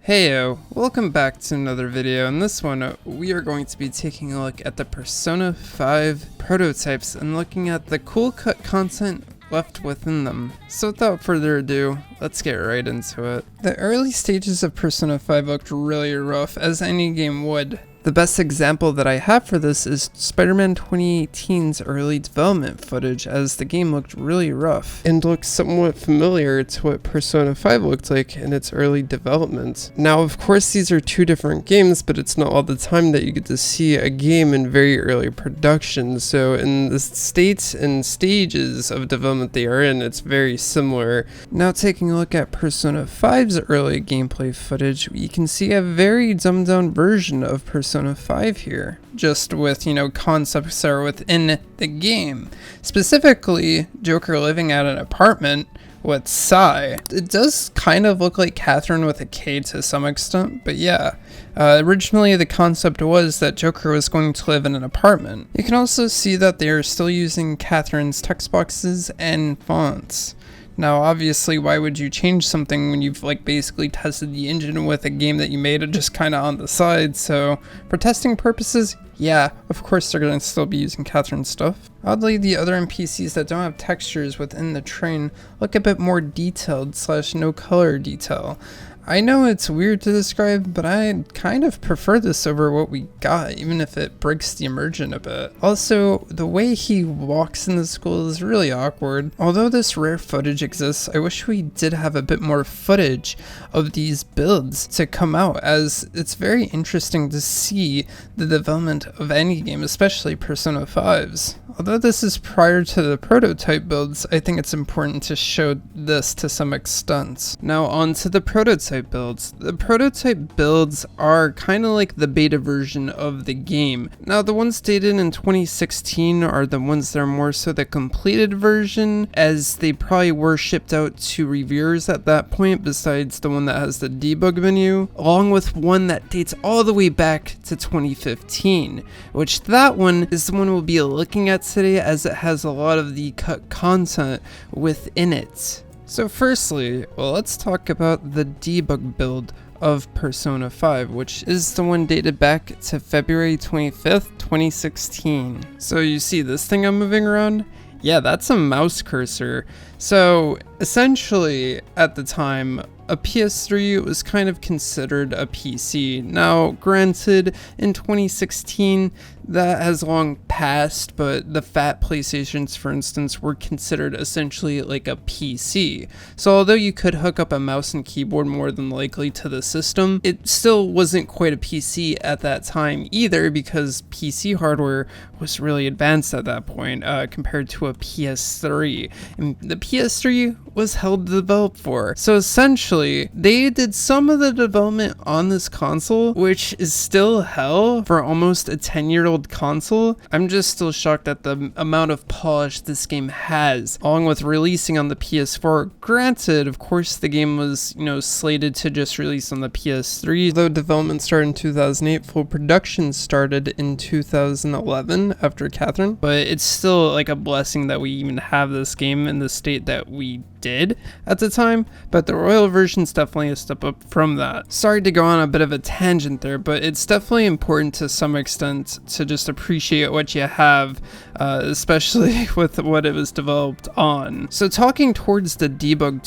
Heyo, welcome back to another video. In this one, we are going to be taking a look at the Persona 5 prototypes and looking at the cool cut content left within them. So without further ado, let's get right into it. The early stages of Persona 5 looked really rough, as any game would. The best example that I have for this is Spider-Man 2018's early development footage, as the game looked really rough and looked somewhat familiar to what Persona 5 looked like in its early development. Now, of course, these are two different games, but it's not all the time that you get to see a game in very early production, so in the states and stages of development they are in, it's very similar. Now, taking a look at Persona 5's early gameplay footage, you can see a very dumbed down version of Persona 5 here, just with, concepts that are within the game. Specifically, Joker living at an apartment with Sai. It does kind of look like Catherine with a K to some extent, but yeah. Originally the concept was that Joker was going to live in an apartment. You can also see that they are still using Catherine's text boxes and fonts. Now, obviously, why would you change something when you've basically tested the engine with a game that you made just kind of on the side? So for testing purposes, yeah, of course they're going to still be using Catherine's stuff. Oddly, the other NPCs that don't have textures within the train look a bit more detailed / no color detail. I know it's weird to describe, but I kind of prefer this over what we got, even if it breaks the immersion a bit. Also, the way he walks in the school is really awkward. Although this rare footage exists, I wish we did have a bit more footage of these builds to come out, as it's very interesting to see the development of any game, especially Persona 5's. Although this is prior to the prototype builds, I think it's important to show this to some extent. Now on to the prototype builds. The prototype builds are kind of like the beta version of the game. Now the ones dated in 2016 are the ones that are more so the completed version, as they probably were shipped out to reviewers at that point, besides the one that has the debug menu, along with one that dates all the way back to 2015, which that one is the one we'll be looking at today, as it has a lot of the cut content within it. So firstly, let's talk about the debug build of Persona 5, which is the one dated back to February 25th, 2016. So you see this thing I'm moving around? Yeah, that's a mouse cursor. So essentially, at the time, a PS3 was kind of considered a PC. Now, granted, in 2016, that has long passed, but the fat PlayStations, for instance, were considered essentially like a PC. So although you could hook up a mouse and keyboard more than likely to the system, it still wasn't quite a PC at that time either, because PC hardware was really advanced at that point compared to a PS3. And the PS3 was held to develop for. So essentially, they did some of the development on this console, which is still hell for almost a 10-year-old console. I'm just still shocked at the amount of polish this game has, along with releasing on the PS4. Granted, of course, the game was, slated to just release on the PS3, though development started in 2008, full production started in 2011 after Catherine, but it's still like a blessing that we even have this game in the state that we did at the time, but the Royal version's definitely a step up from that. Sorry to go on a bit of a tangent there, but it's definitely important to some extent to just appreciate what you have, especially with what it was developed on. So talking towards the debug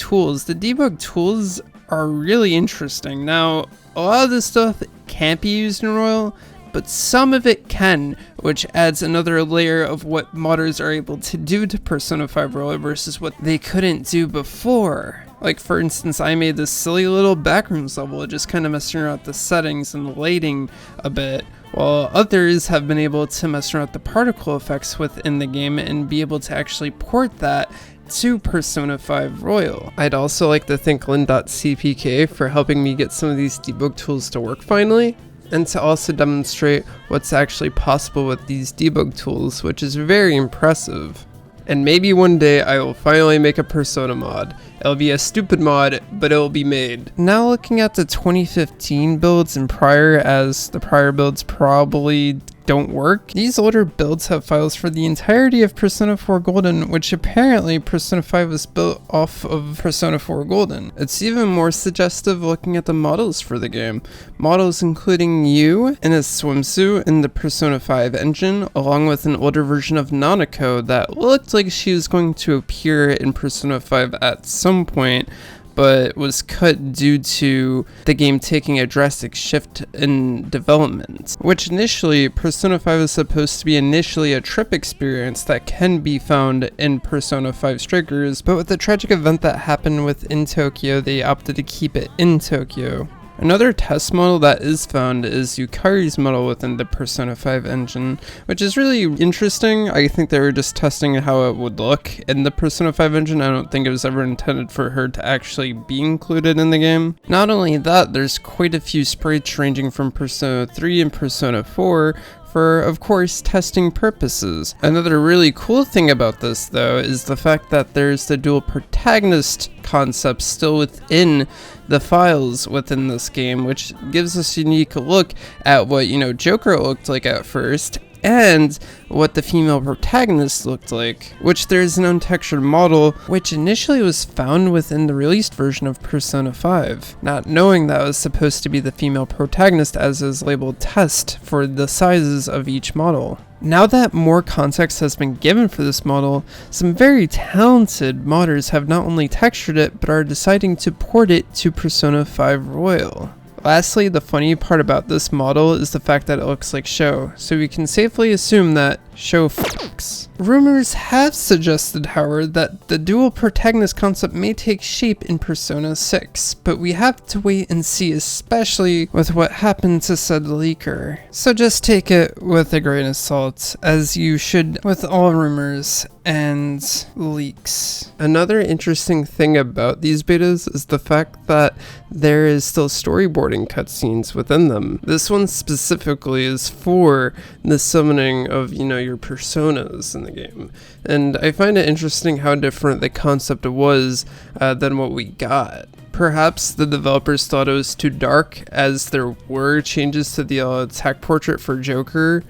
tools are really interesting. Now, a lot of this stuff can't be used in Royal, but some of it can, which adds another layer of what modders are able to do to Persona 5 Royal versus what they couldn't do before. Like, for instance, I made this silly little backrooms level, just kind of messing around with the settings and the lighting a bit, while others have been able to mess around with the particle effects within the game and be able to actually port that to Persona 5 Royal. I'd also like to thank Lynn.cpk for helping me get some of these debug tools to work finally, and to also demonstrate what's actually possible with these debug tools, which is very impressive. And maybe one day I will finally make a Persona mod. It'll be a stupid mod, but it will be made. Now looking at the 2015 builds and prior, as the prior builds probably don't work. These older builds have files for the entirety of Persona 4 Golden, which apparently Persona 5 was built off of Persona 4 Golden. It's even more suggestive looking at the models for the game. Models including Yu in a swimsuit in the Persona 5 engine, along with an older version of Nanako that looked like she was going to appear in Persona 5 at some point, but was cut due to the game taking a drastic shift in development, which initially Persona 5 is supposed to be initially a trip experience that can be found in Persona 5 Strikers, but with the tragic event that happened within Tokyo, they opted to keep it in Tokyo. Another test model that is found is Yukari's model within the Persona 5 engine, which is really interesting. I think they were just testing how it would look in the Persona 5 engine. I don't think it was ever intended for her to actually be included in the game. Not only that, there's quite a few sprites ranging from Persona 3 and Persona 4 for, of course, testing purposes. Another really cool thing about this, though, is the fact that there's the dual protagonist concept still within the files within this game, which gives us a unique look at what, Joker looked like at first, and what the female protagonist looked like, which there's an untextured model, which initially was found within the released version of Persona 5, not knowing that was supposed to be the female protagonist as is labeled test for the sizes of each model. Now that more context has been given for this model, some very talented modders have not only textured it, but are deciding to port it to Persona 5 Royal. Lastly, the funny part about this model is the fact that it looks like Sho, so we can safely assume that Sho fucks. Rumors have suggested, however, that the dual protagonist concept may take shape in Persona 6, but we have to wait and see, especially with what happened to said leaker. So just take it with a grain of salt, as you should with all rumors and leaks. Another interesting thing about these betas is the fact that there is still storyboarding cutscenes within them. This one specifically is for the summoning of, your personas in the game. And I find it interesting how different the concept was than what we got. Perhaps the developers thought it was too dark, as there were changes to the attack portrait for Joker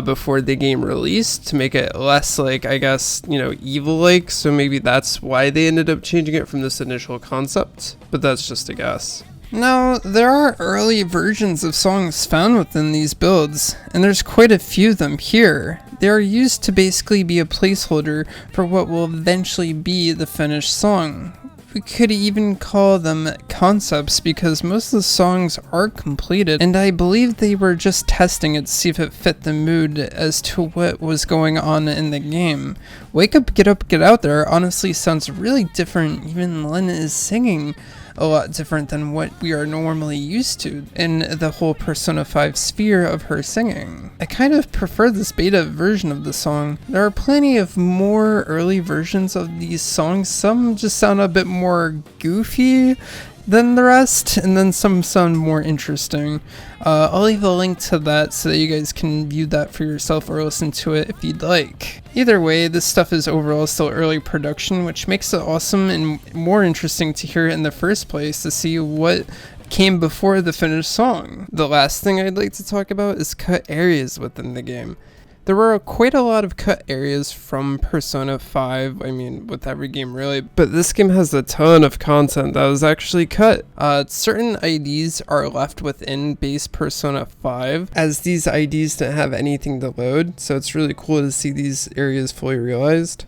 before the game released to make it less like, evil-like, so maybe that's why they ended up changing it from this initial concept, but that's just a guess. Now, there are early versions of songs found within these builds, and there's quite a few of them here. They are used to basically be a placeholder for what will eventually be the finished song. We could even call them concepts because most of the songs are completed, and I believe they were just testing it to see if it fit the mood as to what was going on in the game. Wake Up, Get Out There honestly sounds really different. Even Lynn is singing a lot different than what we are normally used to in the whole Persona 5 sphere of her singing. I kind of prefer this beta version of the song. There are plenty of more early versions of these songs. Some just sound a bit more goofy than the rest, and then some sound more interesting. I'll leave a link to that so that you guys can view that for yourself or listen to it if you'd like. Either way, this stuff is overall still early production, which makes it awesome and more interesting to hear it in the first place to see what came before the finished song. The last thing I'd like to talk about is cut areas within the game. There were quite a lot of cut areas from Persona 5, with every game really, but this game has a ton of content that was actually cut. Certain IDs are left within base Persona 5, as these IDs didn't have anything to load, so it's really cool to see these areas fully realized.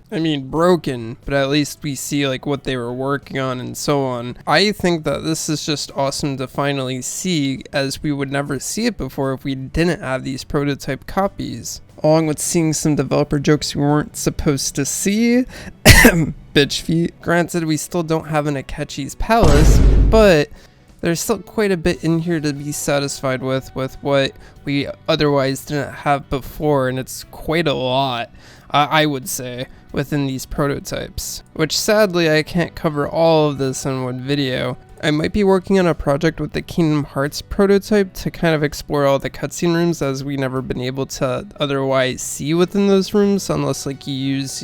Broken, but at least we see what they were working on and so on. I think that this is just awesome to finally see, as we would never see it before if we didn't have these prototype copies. Along with seeing some developer jokes we weren't supposed to see. Bitch feet. Granted, we still don't have an Akechi's Palace, but there's still quite a bit in here to be satisfied with what we otherwise didn't have before, and it's quite a lot, I would say, within these prototypes. Which sadly, I can't cover all of this in one video. I might be working on a project with the Kingdom Hearts prototype to kind of explore all the cutscene rooms, as we never been able to otherwise see within those rooms unless you use,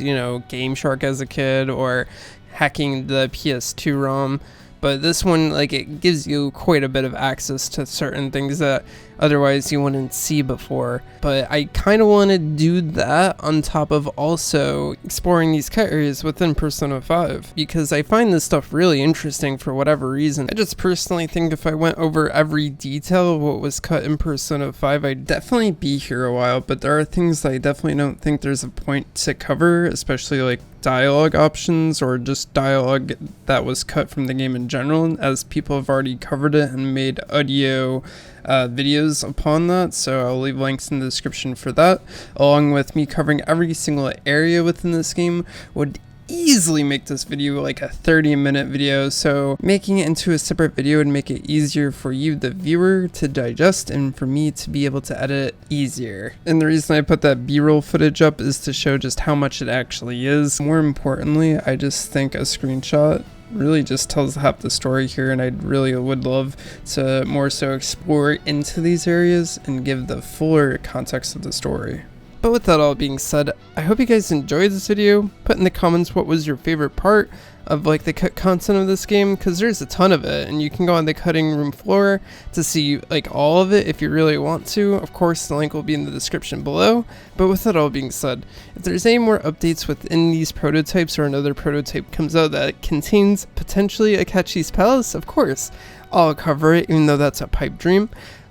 Game Shark as a kid or hacking the PS2 ROM. but this one, like, it gives you quite a bit of access to certain things that otherwise you wouldn't see before. But I kind of want to do that on top of also exploring these cut areas within Persona 5, because I find this stuff really interesting for whatever reason. I just personally think if I went over every detail of what was cut in Persona 5, I'd definitely be here a while, but there are things that I definitely don't think there's a point to cover, especially like dialogue options or just dialogue that was cut from the game in general, as people have already covered it and made audio videos upon that, so I'll leave links in the description for that, along with me covering every single area within this game would easily make this video like a 30-minute video, so making it into a separate video would make it easier for you, the viewer, to digest and for me to be able to edit it easier. And the reason I put that B-roll footage up is to show just how much it actually is. More importantly, I just think a screenshot really just tells half the story here, and I really would love to more so explore into these areas and give the fuller context of the story. But with that all being said, I hope you guys enjoyed this video. Put in the comments what was your favorite part of like the cut content of this game, because there's a ton of it, and you can go on the cutting room floor to see like all of it if you really want to. Of course, the link will be in the description below. But with that all being said, if there's any more updates within these prototypes or another prototype comes out that contains potentially Akechi's Palace, of course I'll cover it, even though that's a pipe dream.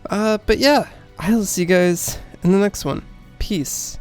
But yeah, I'll see you guys in the next one. Peace.